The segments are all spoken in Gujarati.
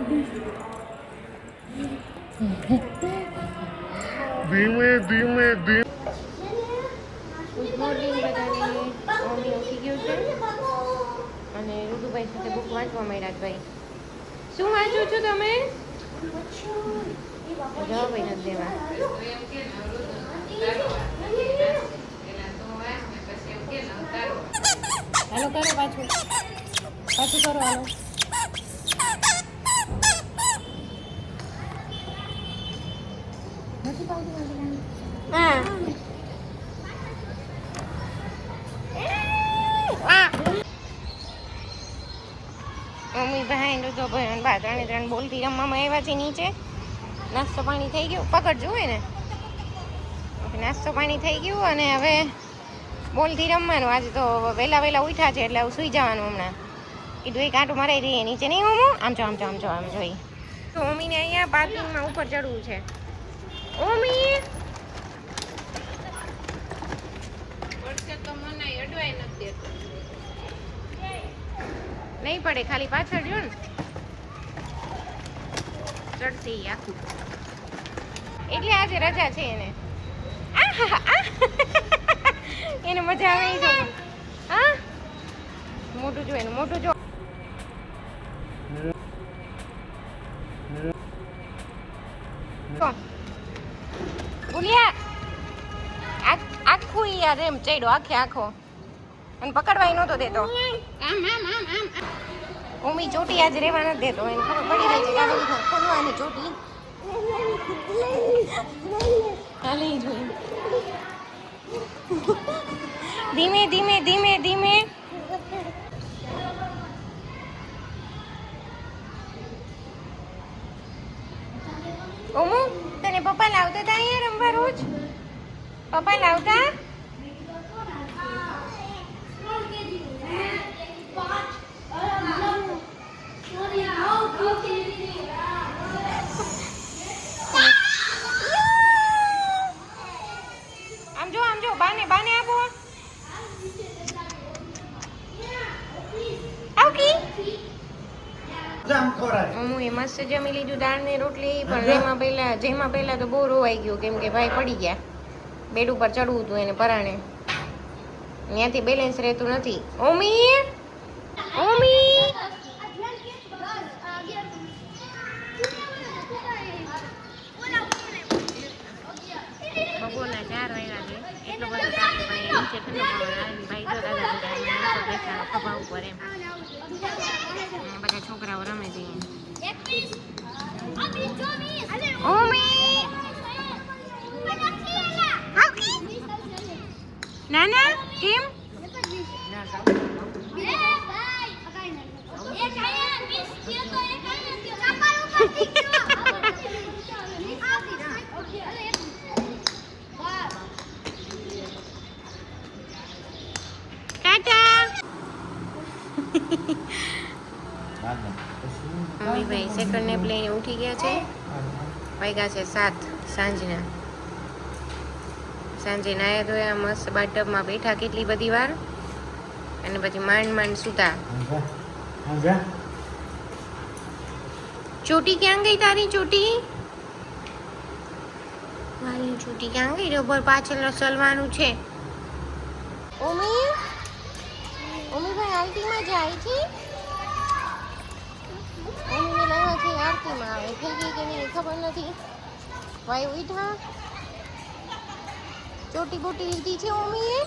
ધીમે ધીમે ધીમે. ગુડ મોર્નિંગ બધાને. મમ્મી ઉઠી ગયું છે અને રુદુભાઈ સાથે બુક વાંચવા માંડ્યા છે. ભાઈ શું વાંચો છો તમે? જવાબ નથી દેવા. હાલો કરો પાછું કરો હાલો. હા મમ્મી ભાઈ તો ભાઈ બા ત્રણ બોલતી રમવામાં આવ્યા છે નીચે. નાસ્તો પાણી થઈ ગયું, પકડજો હોય ને. નાસ્તો પાણી થઈ ગયું અને હવે બોલથી રમવાનું. આજે તો વહેલા ઉઠ્યા છે એટલે સુઈ જવાનું. હમણાં કીધું એક આંટો મરાઈ રહીએ નીચે. નહીં મમ્મો આમ જોઈ તો મમ્મીને અહીંયા પાર્કિંગમાં ઉપર ચડવું છે. મમ્મી નહીં પડે, ખાલી પાછળ જો ને ચડશે આખું. એટલે આજે રજા છે એને. એને મજા આવે જો. હા મોટું જો એનું મોટું જો. બોલ્યા આખું યાર એમ ચડ્યો આખો અને પકડવાય નહોતો દેતો. મમ્મી ચોટી આજે રહેવા નથી દેતો. એને ખબર પડી રહી છે કે આ બધી ખોલવાની ચોટી હાલી જોઈ. ધીમે ધીમે ધીમે ધીમે. ઓમુ તને પપ્પા લાવતા હતા અહીંયા રમવા રોજ? પપ્પા લાવતા? આમ જો બાને આપો. આવકી હું એ મસ્ત જમી લીધું દાળ ને રોટલી. પણ જેમાં પહેલા તો બહુ રોવાઈ ગયું કેમ કે ભાઈ પડી ગયા. બેડ ઉપર ચડવું હતું એને પરાણે. ત્યાંથી બેલેન્સ રહેતું નથી. ઓમી બપોરના 4 વાગ્યા છે. એટલો બધો તાપ ભાઈ નીચે ઠંડો પવન ભાઈ જો દાદા ખભા ઉપર એમ બધા છોકરાઓ રમે છે. નાના કેમ મમ્મીભાઈ સેકન્ડ નેપ લઈને ઉઠી ગયા છે. વાગ્યા છે 7 સાંજના. સાંજે નાયા ધોયા મસ્ત બાથટબમાં બેઠા કેટલી બધી વાર અને પછી માંડ સૂતા. ચોટી ક્યાં ગઈ તારી? ચોટી મારી ચોટી ક્યાં ગઈ? રબર પાછળ ચલવાનું છે. ભાઈ આરતીમાં જાય છે. મમ્મીને લેવા છે આરતીમાં. આવે થઈ ગઈ કે નહીં ખબર નથી. ભાઈ ઉઠા ચોટી બોટી લીધી છે મમ્મીએ.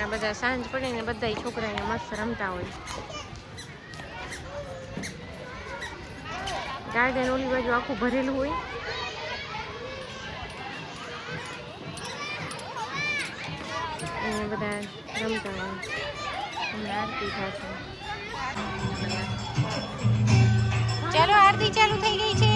આ બધા સાંજ પડે ને બધા છોકરાને મસ્ત રમતા હોય. ગાર્ડન ઓલી બાજુ આખું ભરેલું હોય. એને બધા રમતા હોય. આરતી થશે. ચાલો આરતી ચાલુ થઈ ગઈ છે.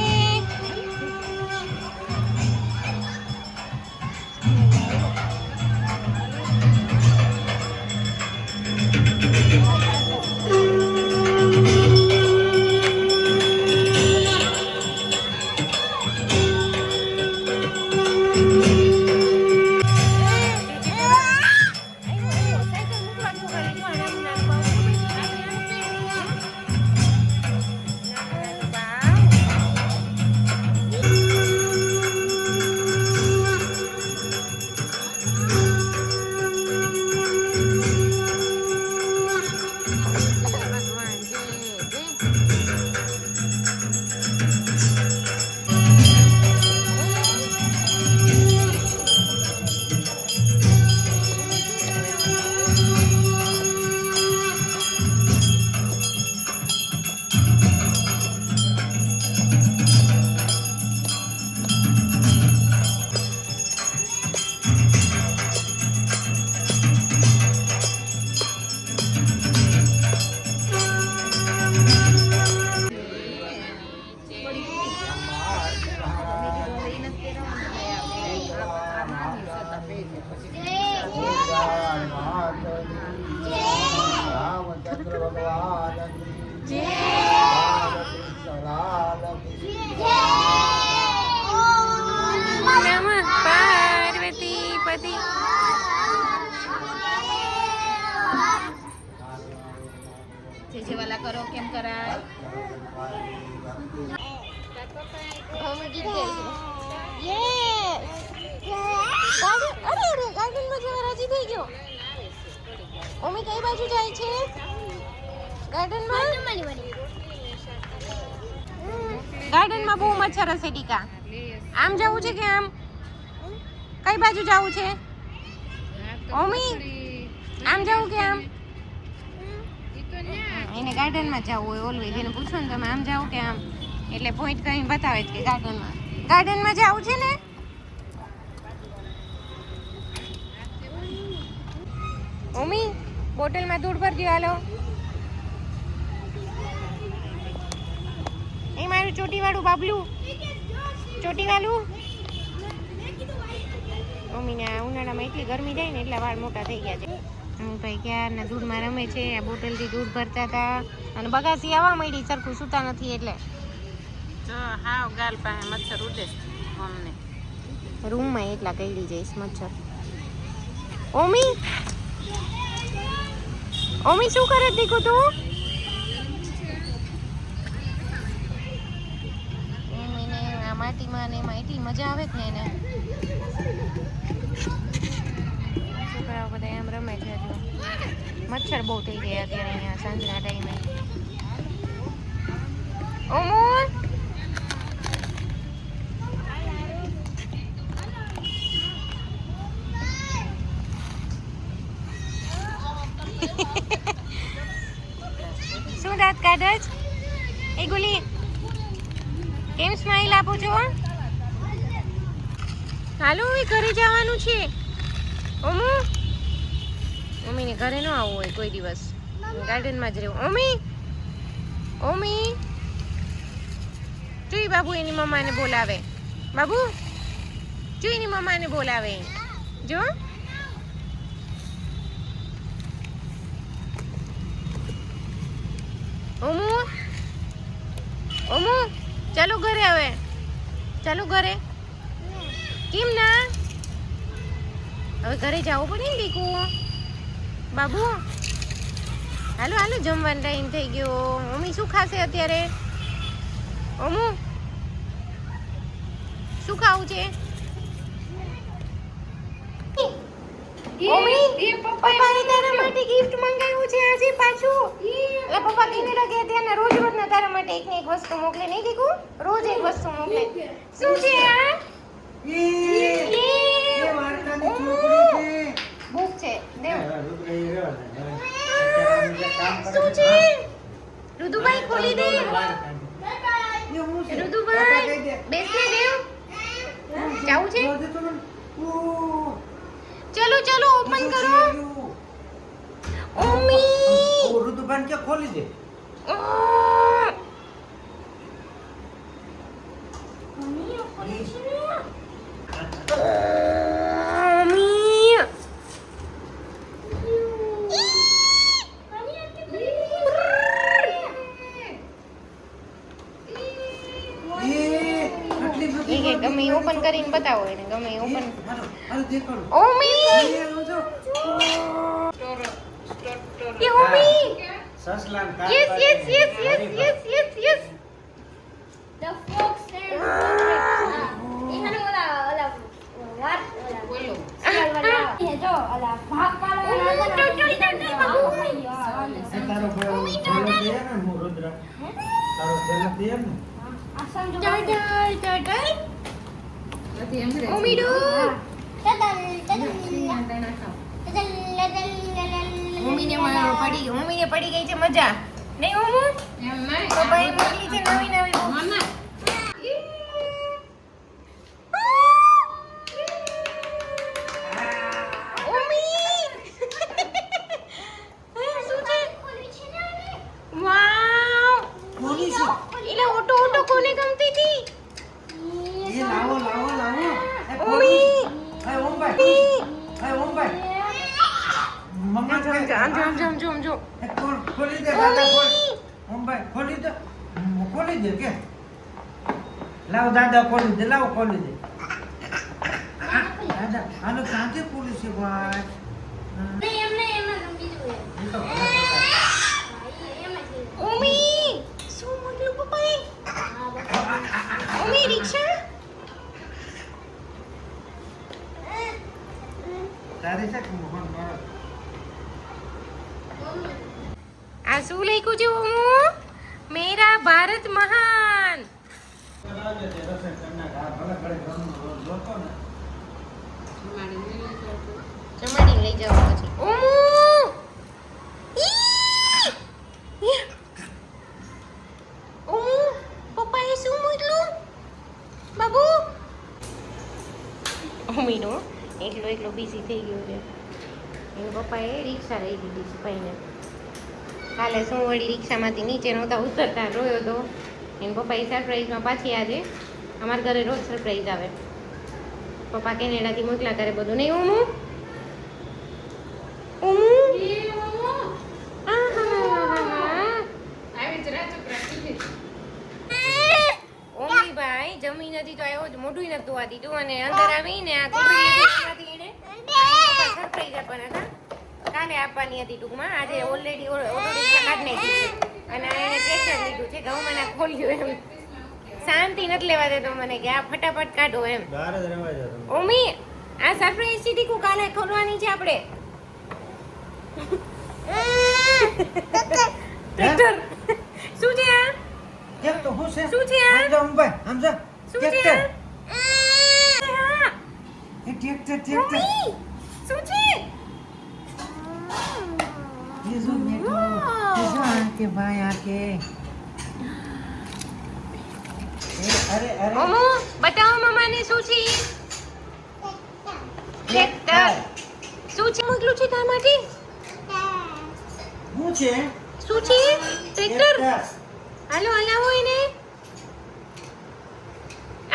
કરો કેમ કરાય મમ્મી ગીત ગાય છે યસ ગાર્ડન અરે અરે ગાર્ડનમાં જવા રાજી થઈ ગયો મમ્મી કઈ બાજુ જાય છે ગાર્ડનમાં બહુ મચ્છર હશે ટીકા આમ જવું છે કે આમ કઈ બાજુ જવું છે મમ્મી આમ જવું કે આમ એને ગાર્ડનમાં જવું હોય ઓલવેઝ એને પૂછો ને તમે આમ જાવ કે આમ એટલે પોઈન્ટ કરીને બતાવે કે ગાર્ડનમાં જવું છે ને મમ્મી બોટલમાં દૂધ ભરજો હાલો એ મારું ચોટીવાળું બાબલું ચોટીવાળું મમ્મીને ઉનાળામાં એટલી ગરમી જાય ને એટલા વાળ મોટા થઈ ગયા છે ભાઈ ક્યારના દૂધમાં રમે છે આ બોટલથી દૂધ ભરતા હતા અને બગાસી આવવા માંડી સરખું સૂતા નથી એટલે હાવ ગાલ પાસે મચ્છર ઉડે અમને રૂમમાં એટલા કઈડી જઈશ મચ્છર ઓમી ઓમી શું કરે દીકુ તું ઓમીને આ માટીમાં ને એમાં એટલી મજા આવે ને એને છોકરાઓ બધા એમ રમે છે હજુ મચ્છર બહુ થઈ ગયા અત્યારે અહીંયા સાંજના ટાઈમે ઓમોર શું દાંત કાઢે છે એ ગુલી કેમ સ્માઈલ આપો છો હાલો હવે ઘરે જવાનું છે ઓમુ મમ્મીને ઘરે ન આવવું હોય કોઈ દિવસ ગાર્ડનમાં જ રહેવું ઓમી ઓમી જોઈ બાબુ એની મમ્માને બોલાવે બાબુ જોઈ એની મમ્માને બોલાવે જો ઓમુ ઓમુ ચાલો ઘરે હવે ચાલો ઘરે કેમ ના હવે ઘરે જવું પડે ને દીકુ બાબુ હાલો હાલો જમવાનો ટાઈમ થઈ ગયો મમ્મી શું ખાશે અત્યારે ઓમુ શું ખાવું છે મમ્મી પપ્પાએ તારા માટે ગિફ્ટ મંગાવ્યું છે આજે પાછું એટલે પપ્પા કીને લાગે અત્યારે રોજ રોજના તારા માટે એક ને એક વસ્તુ મોકલે નહીં દીકુ રોજ એક વસ્તુ મોકલે શું છે આ ભૂખ છે દેવ શું છે રુદુભાઈ ખોલી દે રુદુભાઈ બેસી દેવ જાવું છે ચલો ચલો ઓપન કરો ઓમી રુદુભાઈ કે ખોલી દે ગમે ઓપન કરીને બતાવો એને ગમે ઓપન ઓમી ये ओमी સસલાન કા yes yes yes yes yes yes yes The fox and એને ઓલા વાત બોલો એ જો ઓલા ભાગ પાડવાના તારો બોલો દે ને રુદ્ર તારો બોલો દે ને આ સમજો ઓમી ડુ મમ્મીને મારો પડી ગયો મમ્મીને પડી ગઈ છે મજા નહીં ઓમુ તો ભાઈ મોકલી છે નવી નવી મમ્મા ઓમી શું છે વાવ કોની છે એટલે ઓટો ઓટો કોને ગમતી હતી એ લાવો લાવો લાવો ઓમી એ ઓમભાઈ મમ્મા જો ખોલી દે દાદા ઓમભાઈ ખોલી દે કે લાવ દાદા ખોલી દે લાવ ખોલી દે દાદા આનો ક્યાંથી ખોલી છે ભાઈ એમને એમાં બીજું ઓમી આ શું લખ્યું છે ઓમુ? મેરા ભારત મહાન. જમાડી લઈ જાવ પછી. ઓમુ ઈ! ઓમુ પપ્પાએ શું મોકલું બાબુ? ઓમીનો એકલો બિઝી થઈ ગયો છે. એના પપ્પાએ રિક્ષા લઈ દીધી છે ભાઈને. કાલે શું વળી રિક્ષામાંથી નીચે નહોતા ઉતરતા રોયો તો એના પપ્પાએ સરપ્રાઈઝમાં પાછી આજે અમારા ઘરે રોજ સરપ્રાઈઝ આવે. પપ્પા કેનેડાથી મોકલા કરે બધું નહીં ઓમુ? ઓમુ ઓમીભાઈ જમી નથી તો આવ્યો જ મોઢું નતું ધોવા દીધું અને અંદર આવીને આ કોથળીમાંથી એને સરપ્રાઈઝ આપવાના હતા. કાલે આપવાની હતી ટૂંકમાં. આજે ઓલરેડી ઓટોરિક્ષા કાઢી નાખી છે અને એને ટ્રેક્ટર લીધું છે. ઘઉંમાં ખોલ્યું એમ શાંતિ નથી લેવા દેતો મને કે આ ફટાફટ કાઢો એમ. ઓમી આ સરપ્રાઈઝ સીધી કુ કાલે ખોલવાની છે આપણે. ટ્રેક્ટર શું છે આ? કેમ તો હું છે? શું છે આ? આમ જા મુંબઈ આમ જા. શું છે ટ્રેક્ટર આ? એ ટ્રેક્ટર ઓમી શું છે? ये जो नेटो ये जो आके भाई आके अरे ઓમો બતાવો મમ્માને શું છે? ટ્રેક્ટર. શું છે મોકલું છે તાર માટે? હું છે? શું છે? ટ્રેક્ટર. હાલો હલાવો એને.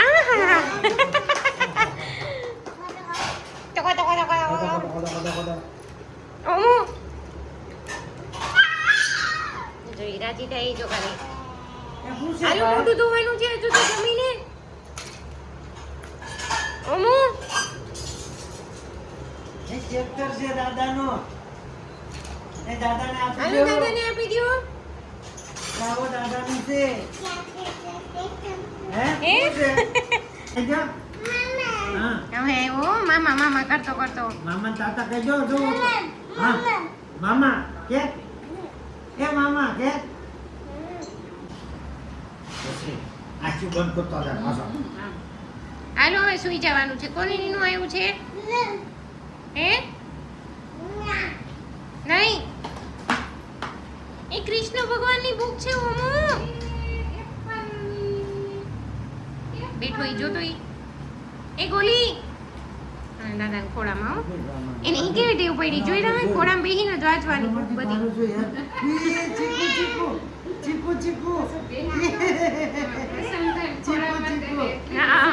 આહા ટકો ટકો ટકો ઓમો જોઈ રાજી થઈ જો ખાલી. હાલો મોઢું ધોવાનું છે હજુ તો જમીને. ઓમો એ ટ્રેક્ટર છે દાદાનો. એ દાદાને આપી હાલો દો. દાદાને આપી દો. લાવો દાદાનું છે. હે? હે? શું છે? એ જા. હા. હવે ઓ મામા મામા કરતો કરતો. મામા ને તાતા કહેજો જો. હા. મામા કે એ મામા કે આખી બંધ કરતો જા પાછો. હાલો હવે સુઈ જવાનું છે. કોની નીનું આવ્યું છે? હે? નહીં એ કૃષ્ણ ભગવાનની બુક છે ઓમો. બેઠો ઈ જોતો ઈ એ ગોલી દાદા ખોડામાં હો. એને ઈ કેવી ટેવ પડી જોઈ તમે ખોડામાં બેહીને જ વાંચવાની બુક બધી. ચીકુ ચીકુ ચીકુ હા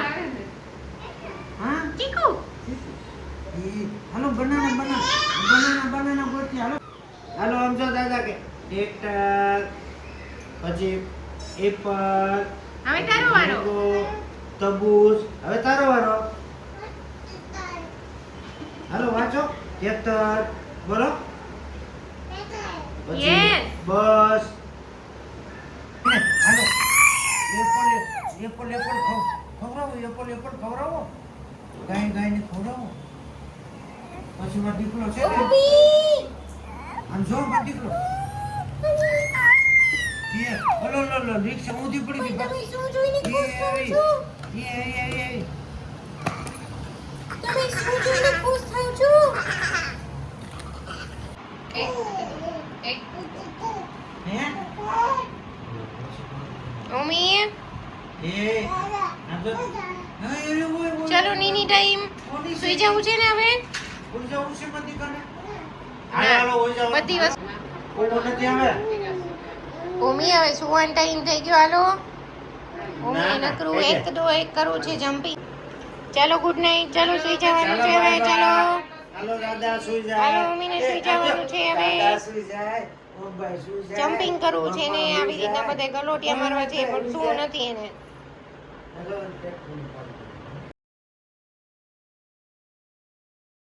હા ચીકુ હાલો બનાના ગોતી હાલો. હાલો આમ જો દાદા કે ટ્રેક્ટર પછી એપલ હવે તારો વારો. તરબૂચ. હવે તારો વારો. હાલો વાંચો. ટ્રેક્ટર બોલો. પછી Yes. બસ. હાલો એપલ ખવડાવો. ગાયને ખવડાવો. પછી મારો દીકરો છે ને આમ જો મારો દીકરો લો રિક્ષા ઊંધી પડી ગઈ. તમે શું જોઈને ખુશ થાવ છો? તમે શું જોઈને ખુશ થાવ છો? હે મમ્મી એ આ તો ચલો નીની ટાઈમ સુઈ જવું છે ને હવે. ઉઈ જાઉં છે મારી દીકરાને. ના, હાલો ઉઈ જાઉં. બધી વસ્તુ ઓલો નથી આવે. મમ્મી હવે સુવાનો ટાઈમ થઈ ગયો. હાલો મમ્મી ના, ના, નકરું થઈ 1 2 1 કરવું છે જમ્પિંગ. ચાલો ગુડ નાઇટ. ચાલો સુઈ જવાનું છે હવે. ચાલો હાલો દાદા સુઈ જાય. હાલો, મમ્મીને સુઈ જવાનું છે હવે. દાદા સુઈ જાય. મોબાઈલ સુઈ જાય. જમ્પિંગ કરવું છે ને આવી રીતના બધા ગલોટિયા મારવા છે પણ શું નથી એને. હાલો, ટેક ફોન.